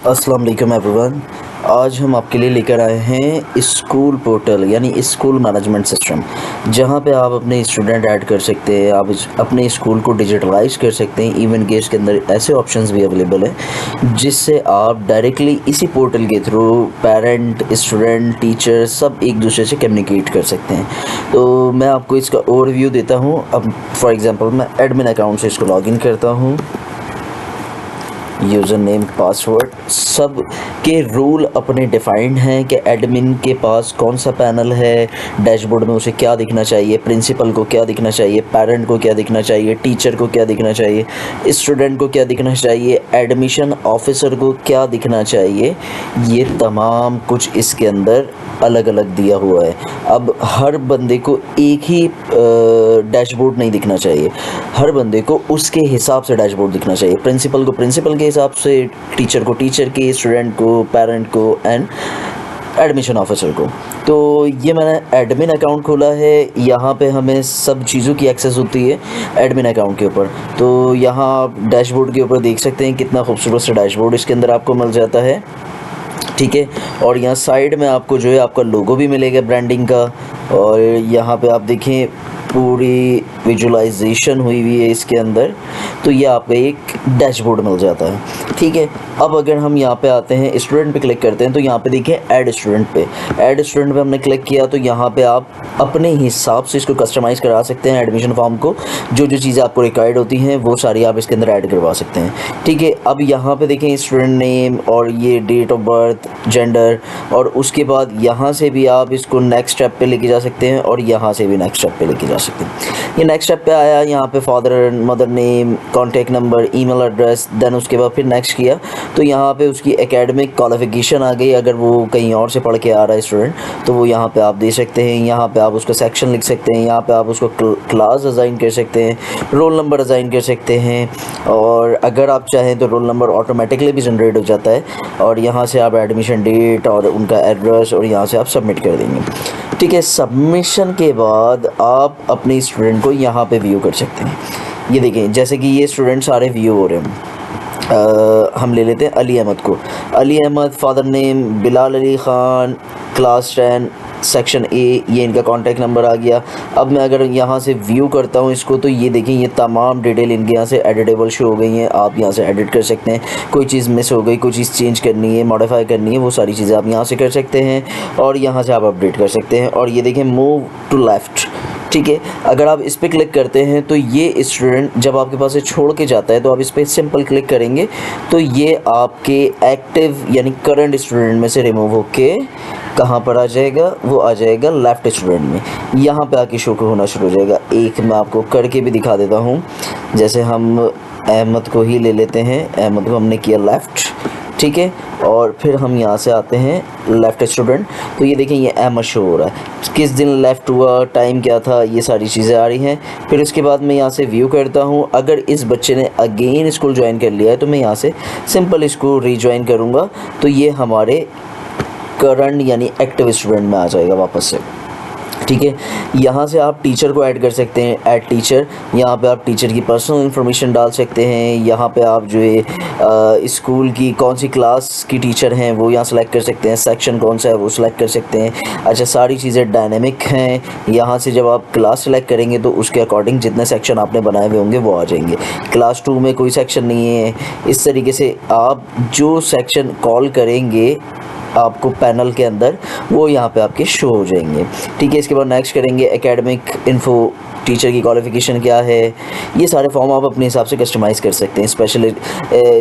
अस्सलाम वालेकुम एवरीवन। आज हम आपके लिए लेकर आए हैं स्कूल पोर्टल यानी स्कूल मैनेजमेंट सिस्टम, जहां पे आप अपने स्टूडेंट ऐड कर सकते हैं, आप अपने स्कूल को डिजिटलाइज कर सकते हैं। इवन कि इसके अंदर ऐसे ऑप्शंस भी अवेलेबल हैं जिससे आप डायरेक्टली इसी पोर्टल के थ्रू पेरेंट, स्टूडेंट, टीचर सब एक दूसरे से कम्युनिकेट कर सकते हैं। तो मैं आपको इसका ओवरव्यू देता हूँ। अब फॉर एग्ज़ाम्पल मैं एडमिन अकाउंट से इसको लॉगिन करता हूँ। यूज़र नेम, पासवर्ड, सब के रूल अपने डिफाइंड हैं कि एडमिन के पास कौन सा पैनल है, डैशबोर्ड में उसे क्या दिखना चाहिए, प्रिंसिपल को क्या दिखना चाहिए, पेरेंट को क्या दिखना चाहिए, टीचर को क्या दिखना चाहिए, स्टूडेंट को क्या दिखना चाहिए, एडमिशन ऑफिसर को क्या दिखना चाहिए। ये तमाम कुछ इसके अंदर अलग अलग दिया हुआ है। अब हर बंदे को एक ही डैशबोर्ड नहीं दिखना चाहिए, हर बंदे को उसके हिसाब से डैशबोर्ड दिखना चाहिए। प्रिंसिपल को प्रिंसिपल के हिसाब से, टीचर को टीचर के, स्टूडेंट को, पेरेंट को एंड एडमिशन ऑफिसर को। तो ये मैंने एडमिन अकाउंट खोला है। यहाँ पे हमें सब चीज़ों की एक्सेस होती है एडमिन अकाउंट के ऊपर। तो यहाँ आप डैशबोर्ड के ऊपर देख सकते हैं कितना खूबसूरत सा डैशबोर्ड इसके अंदर आपको मिल जाता है, ठीक है। और यहाँ साइड में आपको जो है आपका लोगो भी मिलेगा ब्रांडिंग का। और यहाँ पे आप देखें पूरी विजुअलाइजेशन हुई हुई है इसके अंदर। तो ये आपको एक डैशबोर्ड मिल जाता है, ठीक है। अब अगर हम यहाँ पे आते हैं, स्टूडेंट पे क्लिक करते हैं, तो यहाँ पे देखिए ऐड स्टूडेंट पे, ऐड स्टूडेंट पे हमने क्लिक किया तो यहाँ पे आप अपने हिसाब से इसको कस्टमाइज़ करा सकते हैं। एडमिशन फॉर्म को जो जो चीज़ें आपको रिक्वायर्ड होती हैं वो सारी आप इसके अंदर ऐड करवा सकते हैं, ठीक है। अब यहाँ पे देखें स्टूडेंट नेम और ये डेट ऑफ बर्थ, जेंडर, और उसके बाद यहाँ से भी आप इसको नेक्स्ट स्टेप पे लेके जा सकते हैं और यहाँ से भी नेक्स्ट स्टेप पे लेके जा सकते हैं। ये नेक्स्ट स्टेप पे आया, यहाँ पे father and mother name, contact number, email address, then उसके बाद फिर नेक्स्ट किया तो यहाँ पे उसकी एकेडमिक क्वालिफिकेशन आ गई। अगर वो कहीं और से पढ़ के आ रहा है स्टूडेंट तो वो यहाँ पे आप दे सकते हैं। यहाँ पे आप उसका सेक्शन लिख सकते हैं, यहाँ पे आप उसको क्लास असाइन कर सकते हैं, रोल नंबर असाइन कर सकते हैं, और अगर आप चाहें तो रोल नंबर ऑटोमेटिकली भी जनरेट हो जाता है। और यहाँ से आप एडमिशन डेट और उनका एड्रेस और यहाँ से आप सबमिट कर देंगे, ठीक है। सबमिशन के बाद आप अपने स्टूडेंट को यहाँ पे व्यू कर सकते हैं। ये देखें जैसे कि ये स्टूडेंट सारे व्यू हो रहे हैं। हम ले लेते हैं अली अहमद को। Ali Ahmad, father name Bilal Ali Khan, class 10, section A, ये इनका कॉन्टैक्ट नंबर आ गया। अब मैं अगर यहाँ से व्यू करता हूँ इसको तो ये देखें ये तमाम डिटेल इनके यहाँ से एडिटेबल शो हो गई हैं। आप यहाँ से एडिट कर सकते हैं, कोई चीज़ मिस हो गई, कोई चीज़ चेंज करनी है, मॉडिफाई करनी है, वो सारी चीज़ें आप यहाँ से कर सकते हैं और यहाँ से आप अपडेट कर सकते हैं। और ये देखें मूव टू लेफ़्ट, ठीक है। अगर आप इस पर क्लिक करते हैं तो ये स्टूडेंट जब आपके पास से छोड़ के जाता है तो आप इस पर सिंपल क्लिक करेंगे तो ये आपके एक्टिव यानी करंट स्टूडेंट में से रिमूव होके कहाँ पर आ जाएगा, वो आ जाएगा लेफ़्ट स्टूडेंट में। यहाँ पे आके शो होना शुरू हो जाएगा। एक मैं आपको करके भी दिखा देता हूँ। जैसे हम अहमद को ही ले लेते हैं, अहमद को हमने किया लेफ़्ट, ठीक है। और फिर हम यहाँ से आते हैं लेफ़्ट स्टूडेंट, तो ये देखें ये अहमद शो हो रहा है, किस दिन लेफ़्ट हुआ, टाइम क्या था, ये सारी चीज़ें आ रही हैं। फिर उसके बाद मैं यहाँ से व्यू करता हूँ। अगर इस बच्चे ने अगेन स्कूल ज्वाइन कर लिया है तो मैं यहाँ से सिंपल इसको रीज्वाइन करूँगा तो ये हमारे करंट यानी एक्टिव स्टूडेंट में आ जाएगा वापस से, ठीक है। यहाँ से आप टीचर को ऐड कर सकते हैं, ऐड टीचर। यहाँ पे आप टीचर की पर्सनल इन्फॉर्मेशन डाल सकते हैं। यहाँ पे आप जो है स्कूल की कौन सी क्लास की टीचर हैं वो यहाँ सेलेक्ट कर सकते हैं, सेक्शन कौन सा है वो सिलेक्ट कर सकते हैं। अच्छा, सारी चीज़ें डायनेमिक हैं। यहाँ से जब आप क्लास सेलेक्ट करेंगे तो उसके अकॉर्डिंग जितने सेक्शन आपने बनाए हुए होंगे वो आ जाएंगे। क्लास 2 में कोई सेक्शन नहीं है। इस तरीके से आप जो सेक्शन कॉल करेंगे आपको पैनल के अंदर वो यहाँ पे आपके शो हो जाएंगे, ठीक है। इसके बाद नेक्स्ट करेंगे एकेडमिक इन्फो, टीचर की क्वालिफ़िकेशन क्या है, ये सारे फॉर्म आप अपने हिसाब से कस्टमाइज़ कर सकते हैं।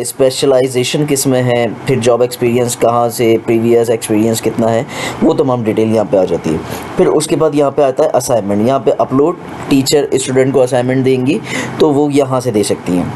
स्पेशलाइजेशन किस में है, फिर जॉब एक्सपीरियंस कहाँ से, प्रीवियस एक्सपीरियंस कितना है, वो तमाम डिटेल यहाँ पे आ जाती है। फिर उसके बाद यहाँ पे आता है असाइनमेंट। यहाँ पे अपलोड, टीचर स्टूडेंट को असाइनमेंट देंगी तो वो यहाँ से दे सकती हैं।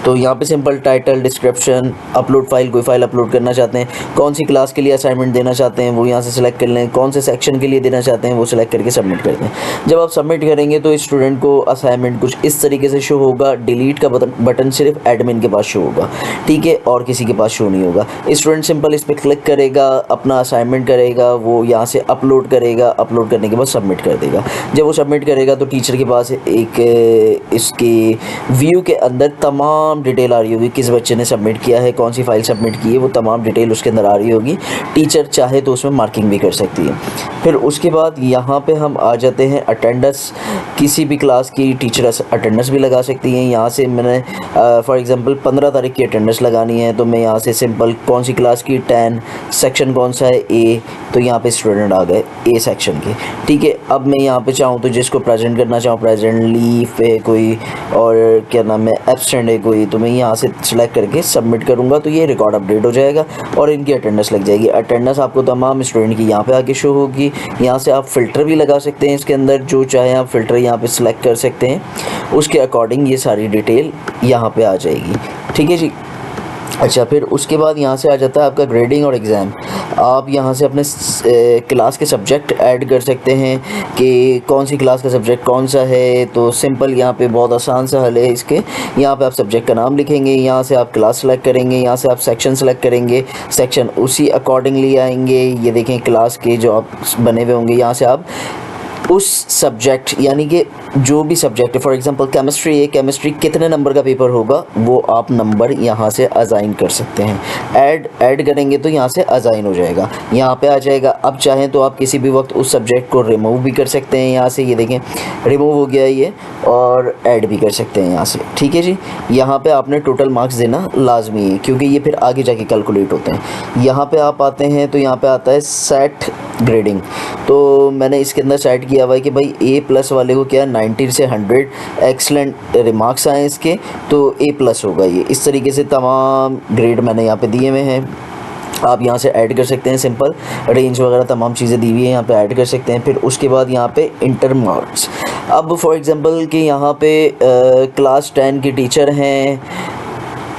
तो यहाँ पे simple title, description, upload file, कोई फाइल अपलोड करना चाहते हैं, कौन सी क्लास के लिए असाइनमेंट देना चाहते हैं वो यहाँ से सिलेक्ट कर लें, कौन से सेक्शन के लिए देना चाहते हैं वो सिलेक्ट करके सबमिट कर दें। जब आप सबमिट करेंगे तो स्टूडेंट को असाइनमेंट कुछ इस तरीके से शो होगा। डिलीट का बटन सिर्फ एडमिन के पास शो होगा, ठीक है, और किसी के पास शो नहीं होगा। स्टूडेंट सिंपल इस पर क्लिक करेगा, अपना असाइनमेंट करेगा, वो यहाँ से अपलोड करेगा, अपलोड करने के बाद सबमिट कर देगा। जब वो सबमिट करेगा तो टीचर के पास एक इसके व्यू के अंदर तमाम डिटेल आ रही होगी, किस बच्चे ने सबमिट किया है, कौन सी फाइल सबमिट की है, वो तमाम डिटेल उसके अंदर आ रही होगी। टीचर चाहे तो उसमें मार्किंग भी कर सकती है। फिर उसके बाद यहाँ पे हम आ जाते हैं अटेंडेंस। किसी भी क्लास की टीचर अटेंडेंस भी लगा सकती हैं। यहाँ से मैंने फॉर एग्जांपल 15 तारीख की अटेंडेंस लगानी है, तो मैं यहाँ से सिंपल कौन सी क्लास की 10, सेक्शन कौन सा है ए, तो यहाँ पे स्टूडेंट आ गए ए सेक्शन के, ठीक है। अब मैं यहाँ पे चाहूँ तो जिसको प्रेजेंट करना चाहूँ, प्रेजेंट, लीव है कोई, और क्या नाम है, एब्सेंट है कोई, तो मैं यहाँ से सिलेक्ट करके सबमिट करूँगा तो ये रिकॉर्ड अपडेट हो जाएगा और इनकी अटेंडेंस लग जाएगी। अटेंडेंस आपको तमाम स्टूडेंट की यहाँ पे आके शो होगी। यहाँ से आप फ़िल्टर भी लगा सकते हैं, इसके अंदर जो चाहे आप फ़िल्टर यहाँ पे सिलेक्ट कर सकते हैं, उसके अकॉर्डिंग ये सारी डिटेल यहाँ पे आ जाएगी, ठीक है जी। अच्छा, फिर उसके बाद यहाँ से आ जाता है आपका ग्रेडिंग और एग्ज़ाम। आप यहाँ से अपने क्लास के सब्जेक्ट ऐड कर सकते हैं कि कौन सी क्लास का सब्जेक्ट कौन सा है। तो सिंपल यहाँ पे बहुत आसान सा हल है इसके। यहाँ पे आप सब्जेक्ट का नाम लिखेंगे, यहाँ से आप क्लास सेलेक्ट करेंगे, यहाँ से आप सेक्शन सेलेक्ट करेंगे, सेक्शन उसी अकॉर्डिंगली आएंगे। ये देखें क्लास के जो आप बने हुए होंगे, यहाँ से आप उस सब्जेक्ट यानी कि जो भी सब्जेक्ट है, फॉर एग्जांपल केमिस्ट्री है, केमिस्ट्री कितने नंबर का पेपर होगा वो आप नंबर यहाँ से असाइन कर सकते हैं। ऐड करेंगे तो यहाँ से असाइन हो जाएगा, यहाँ पे आ जाएगा। अब चाहें तो आप किसी भी वक्त उस सब्जेक्ट को रिमूव भी कर सकते हैं। यहाँ से ये देखें रिमूव हो गया ये, और ऐड भी कर सकते हैं यहाँ से, ठीक है जी। यहाँ पे आपने टोटल मार्क्स देना लाजमी है क्योंकि ये फिर आगे जाके कैलकुलेट होते हैं। यहाँ पे आप आते हैं तो यहाँ पे आता है सेट ग्रेडिंग। तो मैंने इसके अंदर सेट किया हुआ है कि भाई A+ वाले को क्या 90 से 100 एक्सलेंट रिमार्क्स आए इसके, तो A+ होगा ये। इस तरीके से तमाम ग्रेड मैंने यहाँ पे दिए हुए हैं। आप यहाँ से ऐड कर सकते हैं, सिंपल रेंज वगैरह तमाम चीज़ें दी हुई हैं, यहाँ पे ऐड कर सकते हैं। फिर उसके बाद यहाँ पे इंटर मार्क्स। अब फॉर एग्जांपल कि यहाँ पे क्लास 10 की टीचर हैं,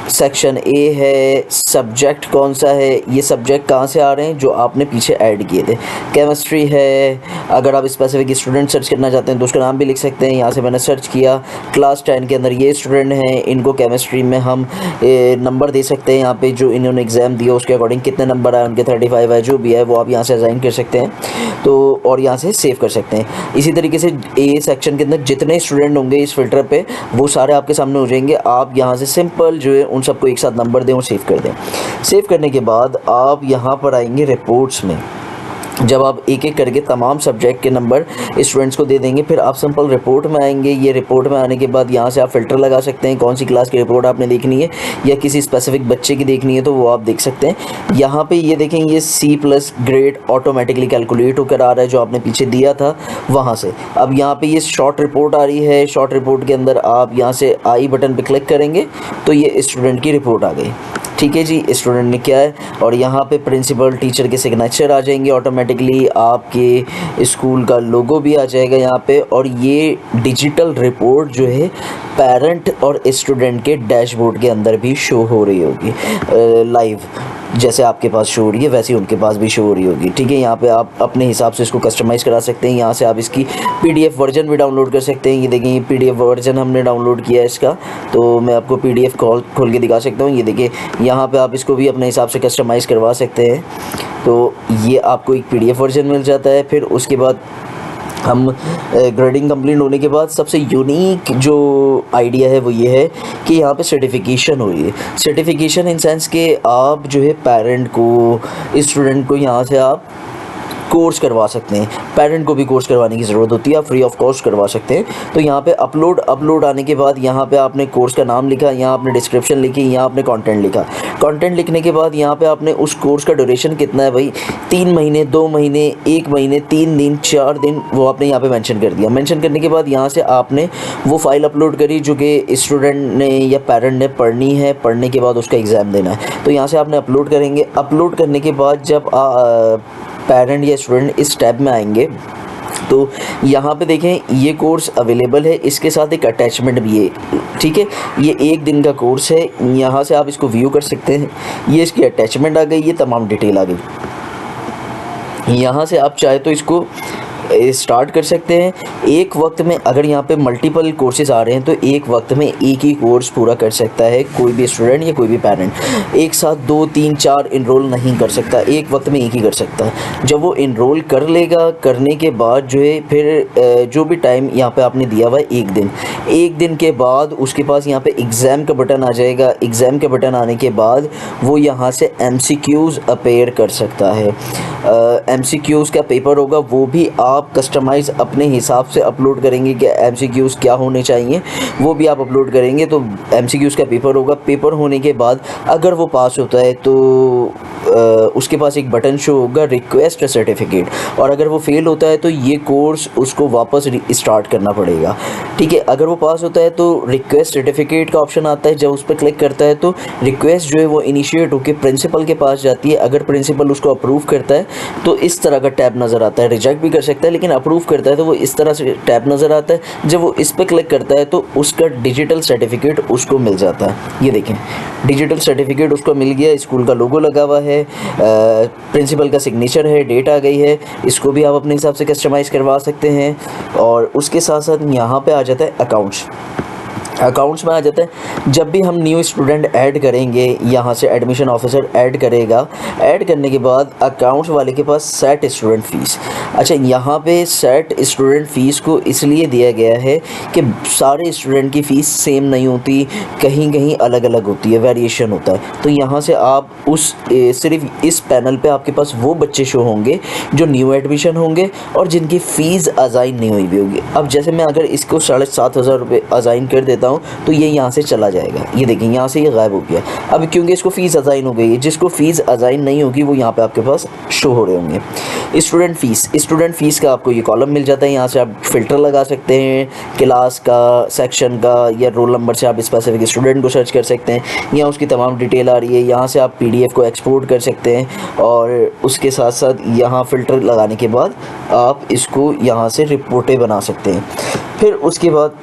सेक्शन ए है, सब्जेक्ट कौन सा है, ये सब्जेक्ट कहाँ से आ रहे हैं जो आपने पीछे ऐड किए थे। केमिस्ट्री है, अगर आप स्पेसिफिक स्टूडेंट सर्च करना चाहते हैं तो उसका नाम भी लिख सकते हैं। यहाँ से मैंने सर्च किया, क्लास 10 के अंदर ये स्टूडेंट हैं, इनको केमिस्ट्री में हम नंबर दे सकते हैं। यहाँ पे जो इन्होंने एग्ज़ाम दिया उसके अकॉर्डिंग कितने नंबर आए, उनके 35 है, जो भी है वो आप यहाँ से असाइन कर सकते हैं तो, और यहाँ से सेव कर सकते हैं। इसी तरीके से ए सेक्शन के अंदर जितने स्टूडेंट होंगे इस फिल्टर पे वो सारे आपके सामने हो जाएंगे। आप यहाँ से सिंपल जो है उन सबको एक साथ नंबर दें और सेव कर दें। सेव करने के बाद आप यहाँ पर आएंगे रिपोर्ट्स में। जब आप एक एक करके तमाम सब्जेक्ट के नंबर स्टूडेंट्स को दे देंगे, फिर आप सिंपल रिपोर्ट में आएंगे। ये रिपोर्ट में आने के बाद यहाँ से आप फ़िल्टर लगा सकते हैं, कौन सी क्लास की रिपोर्ट आपने देखनी है या किसी स्पेसिफिक बच्चे की देखनी है तो वो आप देख सकते हैं। यहाँ पे ये देखें, ये C+ ग्रेड ऑटोमेटिकली कैलकुलेट होकर आ रहा है जो आपने पीछे दिया था वहाँ से। अब यहाँ पे ये शॉर्ट रिपोर्ट आ रही है। शॉर्ट रिपोर्ट के अंदर आप यहाँ से आई बटन पर क्लिक करेंगे तो ये स्टूडेंट की रिपोर्ट आ गई, ठीक है जी। स्टूडेंट ने क्या है, और यहाँ पे प्रिंसिपल टीचर के सिग्नेचर आ जाएंगे ऑटोमेटिकली, आपके स्कूल का लोगो भी आ जाएगा यहाँ पे, और ये डिजिटल रिपोर्ट जो है पेरेंट और स्टूडेंट के डैशबोर्ड के अंदर भी शो हो रही होगी लाइव। जैसे आपके पास शो हो रही है वैसे ही उनके पास भी शो हो रही होगी, ठीक है। यहाँ पे आप अपने हिसाब से इसको कस्टमाइज़ करा सकते हैं। यहाँ से आप इसकी PDF वर्जन भी डाउनलोड कर सकते हैं। ये देखिए, ये PDF वर्जन हमने डाउनलोड किया है इसका, तो मैं आपको PDF खोल के दिखा सकता हूँ। ये देखिए, यहाँ पे आप इसको भी अपने हिसाब से कस्टमाइज़ करवा सकते हैं। तो ये आपको एक PDF वर्जन मिल जाता है। फिर उसके बाद हम ग्रेडिंग कंप्लीट होने के बाद सबसे यूनिक जो आइडिया है वो ये है कि यहाँ पे सर्टिफिकेशन हुई है। सर्टिफिकेशन इन सेंस कि आप जो है पेरेंट को, स्टूडेंट को यहाँ से आप कोर्स करवा सकते हैं। पेरेंट को भी कोर्स करवाने की ज़रूरत होती है, आप फ्री ऑफ कॉस्ट करवा सकते हैं। तो यहाँ पे अपलोड आने के बाद यहाँ पे आपने कोर्स का नाम लिखा, यहाँ आपने डिस्क्रिप्शन लिखी, यहाँ आपने कंटेंट लिखा। कंटेंट लिखने के बाद यहाँ पे आपने उस कोर्स का ड्यूरेशन कितना है भाई, 3 महीने, 2 महीने, 1 महीने, 3 दिन, 4 दिन, वो आपने यहाँ पे मेंशन कर दिया। मेंशन करने के बाद यहाँ से आपने वो फाइल अपलोड करी जो कि स्टूडेंट ने या पेरेंट ने पढ़नी है, पढ़ने के बाद उसका एग्ज़ाम देना है। तो यहाँ से आपने अपलोड करेंगे। अपलोड करने के बाद जब पेरेंट या स्टूडेंट इस टैब में आएंगे तो यहाँ पे देखें ये कोर्स अवेलेबल है, इसके साथ एक अटैचमेंट भी है, ठीक है। ये 1 दिन का कोर्स है, यहाँ से आप इसको व्यू कर सकते हैं। ये इसकी अटैचमेंट आ गई, ये तमाम डिटेल आ गई। यहाँ से आप चाहे तो इसको स्टार्ट कर सकते हैं। एक वक्त में अगर यहाँ पे मल्टीपल कोर्सेज आ रहे हैं तो एक वक्त में एक ही कोर्स पूरा कर सकता है कोई भी स्टूडेंट या कोई भी पेरेंट। एक साथ 2 3 4 इनरोल नहीं कर सकता, एक वक्त में एक ही कर सकता है। जब वो इनरोल कर लेगा, करने के बाद जो है फिर जो भी टाइम यहाँ पे आपने दिया हुआ है 1 दिन के बाद उसके पास यहाँ पे एग्ज़ाम का बटन आ जाएगा। एग्ज़ाम के बटन आने के बाद वो यहाँ से MCQs अपेयर कर सकता है। MCQs का पेपर होगा, वो भी आप कस्टमाइज़ अपने हिसाब से अपलोड करेंगे कि MCQs क्या होने चाहिए, वो भी आप अपलोड करेंगे। तो MCQs का पेपर होगा। पेपर होने के बाद अगर वो पास होता है तो उसके पास एक बटन शो होगा रिक्वेस्ट सर्टिफिकेट, और अगर वो फेल होता है तो ये कोर्स उसको वापस स्टार्ट करना पड़ेगा, ठीक है। अगर वो पास होता है तो रिक्वेस्ट सर्टिफिकेट का ऑप्शन आता है, जब उस पर क्लिक करता है तो रिक्वेस्ट जो है वो इनिशिएट होकर प्रिंसिपल के पास जाती है। अगर प्रिंसिपल उसको अप्रूव करता है तो इस तरह का टैब नज़र आता है। रिजेक्ट भी कर सकता है, लेकिन अप्रूव करता है तो वो इस तरह से टैब नज़र आता है। जब वो इस पर क्लिक करता है तो उसका डिजिटल सर्टिफिकेट उसको मिल जाता है। ये देखें, डिजिटल सर्टिफिकेट उसको मिल गया, स्कूल का लोगो लगा हुआ है, प्रिंसिपल का सिग्नेचर है, डेट आ गई है। इसको भी आप अपने हिसाब से कस्टमाइज़ करवा सकते हैं। और उसके साथ साथ यहाँ पे आ जाता है अकाउंट्स में आ जाता है। जब भी हम न्यू स्टूडेंट ऐड करेंगे, यहाँ से एडमिशन ऑफिसर ऐड करेगा। ऐड करने के बाद अकाउंट्स वाले के पास सेट स्टूडेंट फ़ीस। अच्छा, यहाँ पे सेट स्टूडेंट फ़ीस को इसलिए दिया गया है कि सारे स्टूडेंट की फ़ीस सेम नहीं होती, कहीं कहीं अलग अलग होती है, वेरिएशन होता है। तो यहाँ से आप सिर्फ इस पैनल पे आपके पास वो बच्चे शो होंगे जो न्यू एडमिशन होंगे और जिनकी फ़ीस अजाइन नहीं हुई होगी। अब जैसे मैं अगर इसको 7,500 रुपये अजाइन कर देता हूँ तो ये यहाँ से चला जाएगा। ये देखें, यहाँ से ये गायब हो गया। अब क्योंकि इसको फ़ीस अजाइन हो गई है, जिसको फ़ीस अजाइन नहीं होगी वो यहाँ पे आपके पास शो हो रहे होंगे। स्टूडेंट फ़ीस का आपको ये कॉलम मिल जाता है। यहाँ से आप फ़िल्टर लगा सकते हैं, क्लास का, सेक्शन का या रोल नंबर से आप स्पेसिफिक स्टूडेंट को सर्च कर सकते हैं। यहाँ उसकी तमाम डिटेल आ रही है। यहाँ से आप PDF को एक्सपोर्ट कर सकते हैं और उसके साथ साथ यहाँ फ़िल्टर लगाने के बाद आप इसको यहाँ से रिपोर्टें बना सकते हैं। फिर उसके बाद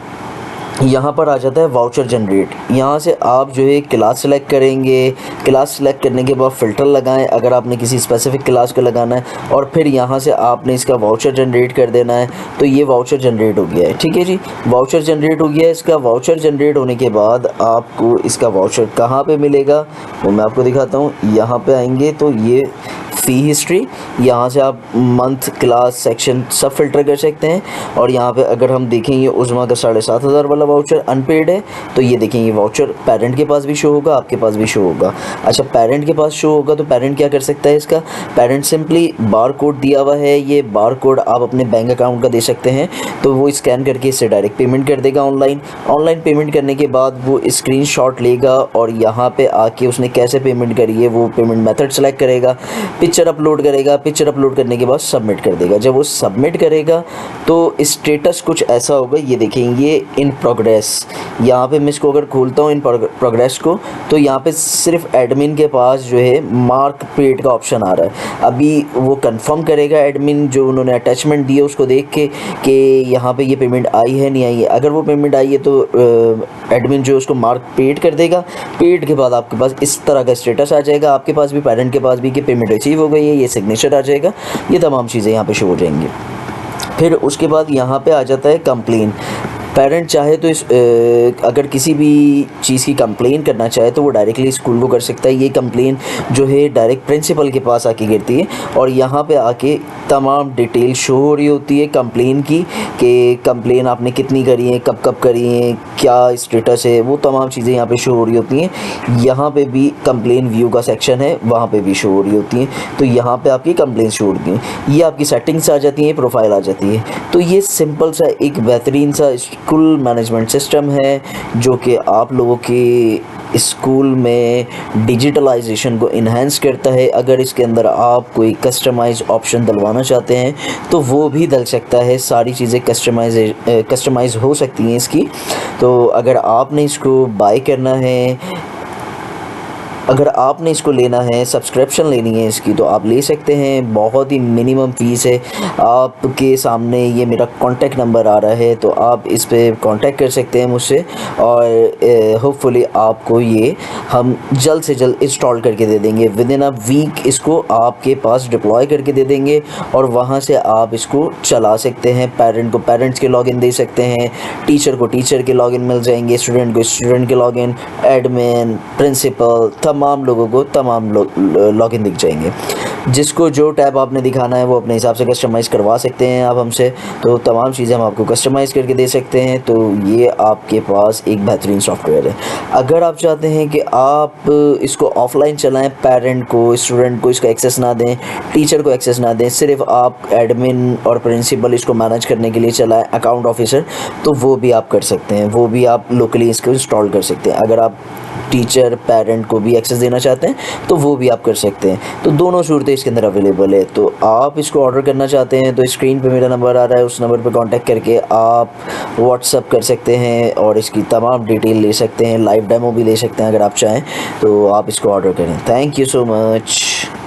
यहाँ पर आ जाता है वाउचर जनरेट। यहाँ से आप जो है क्लास सेलेक्ट करेंगे। क्लास सेलेक्ट करने के बाद फ़िल्टर लगाएं अगर आपने किसी स्पेसिफिक क्लास को लगाना है, और फिर यहाँ से आपने इसका वाउचर जनरेट कर देना है। तो ये वाउचर जनरेट हो गया है, ठीक है जी। वाउचर जनरेट हो गया है। इसका वाउचर जनरेट होने के बाद आपको इसका वाउचर कहाँ पे मिलेगा वो मैं आपको दिखाता हूँ। यहाँ पे आएंगे तो ये फ़ी हिस्ट्री, यहाँ से आप मंथ, क्लास, सेक्शन सब फिल्टर कर सकते हैं। और यहाँ पे अगर हम देखेंगे उज़्मा का 7,500 वाला वाउचर अनपेड है, तो ये देखेंगे वाउचर पेरेंट के पास भी शो होगा, आपके पास भी शो होगा। अच्छा, पेरेंट के पास शो होगा तो पेरेंट क्या कर सकता है इसका? पेरेंट सिंपली बार कोड दिया हुआ है, ये बार कोड आप अपने बैंक अकाउंट का दे सकते हैं, तो वो स्कैन करके इससे डायरेक्ट पेमेंट कर देगा ऑनलाइन पेमेंट करने के बाद वो स्क्रीनशॉट लेगा और यहाँ पे आके उसने कैसे पेमेंट करी है वो पेमेंट मेथड सेलेक्ट करेगा, पिक्चर अपलोड करेगा, पिक्चर अपलोड करने के बाद सबमिट कर देगा। जब वो सबमिट करेगा तो स्टेटस कुछ ऐसा होगा, ये देखेंगे ये इन प्रोग्रेस। यहाँ पे मैं इसको अगर खोलता हूँ इन प्रोग्रेस को, तो यहाँ पे सिर्फ एडमिन के पास जो है मार्क पेड का ऑप्शन आ रहा है। अभी वो कंफर्म करेगा एडमिन जो उन्होंने अटैचमेंट दिया उसको देख के कि यहाँ पे ये पेमेंट आई है नहीं आई है। अगर वो पेमेंट आई है तो एडमिन जो उसको मार्क पेड कर देगा। पेड के बाद आपके पास इस तरह का स्टेटस आ जाएगा, आपके पास भी पेरेंट के पास भी कि पेमेंट रिसीव हो गई है, ये सिग्नेचर आ जाएगा, ये तमाम चीज़ें यहाँ पे शो हो जाएंगी। फिर उसके बाद यहाँ पे आ जाता है कंप्लेन। पेरेंट चाहे तो अगर किसी भी चीज़ की कंप्लेन करना चाहे तो वो डायरेक्टली स्कूल को कर सकता है। ये कंप्लेन जो है डायरेक्ट प्रिंसिपल के पास आके गिरती है और यहाँ पे आके तमाम डिटेल शो हो रही होती है कंप्लेन की, कि कंप्लेन आपने कितनी करी है, कब कब करी है, क्या स्टेटस है, वो तमाम चीज़ें यहाँ पे शो हो रही होती हैं। यहाँ पे भी कंप्लेन व्यू का सेक्शन है, वहाँ पे भी शो हो रही होती हैं। तो यहाँ पे आपकी कंप्लेन शो होती हैं, ये आपकी सेटिंग्स आ जाती हैं, प्रोफाइल आ जाती है। तो ये सिंपल सा एक बेहतरीन सा स्कूल मैनेजमेंट सिस्टम है जो कि आप लोगों के स्कूल में डिजिटलाइजेशन को इन्हेंस करता है। अगर इसके अंदर आप कोई कस्टमाइज ऑप्शन डलवाना चाहते हैं तो वो भी डल सकता है, सारी चीज़ें कस्टमाइज हो सकती हैं इसकी। तो अगर आपने इसको बाय करना है अगर आपने इसको लेना है, सब्सक्रिप्शन लेनी है इसकी, तो आप ले सकते हैं। बहुत ही मिनिमम फ़ीस है। आपके सामने ये मेरा कॉन्टैक्ट नंबर आ रहा है, तो आप इस पे कॉन्टैक्ट कर सकते हैं मुझसे, और होपफुली आपको ये हम जल्द से जल्द इंस्टॉल करके दे देंगे। विदिन अ वीक इसको आपके पास डिप्लॉय करके दे देंगे, और वहाँ से आप इसको चला सकते हैं। पेरेंट को पेरेंट्स के लॉगिन दे सकते हैं, टीचर को टीचर के लॉगिन मिल जाएंगे, स्टूडेंट को स्टूडेंट के लॉगिन, एडमिन, प्रिंसिपल, तमाम लोगों को तमाम लॉगिन दिख जाएंगे। जिसको जो टैब आपने दिखाना है वो अपने हिसाब से कस्टमाइज़ करवा सकते हैं आप हमसे, तो तमाम चीज़ें हम आपको कस्टमाइज़ करके दे सकते हैं। तो ये आपके पास एक बेहतरीन सॉफ्टवेयर है। अगर आप चाहते हैं कि आप इसको ऑफलाइन चलाएं, पेरेंट को स्टूडेंट को इसका एक्सेस ना दें, टीचर को एक्सेस ना दें, सिर्फ आप एडमिन और प्रिंसिपल इसको मैनेज करने के लिए चलाएं, अकाउंट ऑफिसर, तो वो भी आप कर सकते हैं। वो भी आप लोकली इसको इंस्टॉल कर सकते हैं। अगर आप टीचर पेरेंट को भी एक्सेस देना चाहते हैं तो वो भी आप कर सकते हैं। तो दोनों सूरतें इसके अंदर अवेलेबल है। तो आप इसको ऑर्डर करना चाहते हैं तो स्क्रीन पे मेरा नंबर आ रहा है, उस नंबर पे कांटेक्ट करके आप व्हाट्सअप कर सकते हैं और इसकी तमाम डिटेल ले सकते हैं। लाइव डेमो भी ले सकते हैं अगर आप चाहें, तो आप इसको ऑर्डर करें। Thank you so much.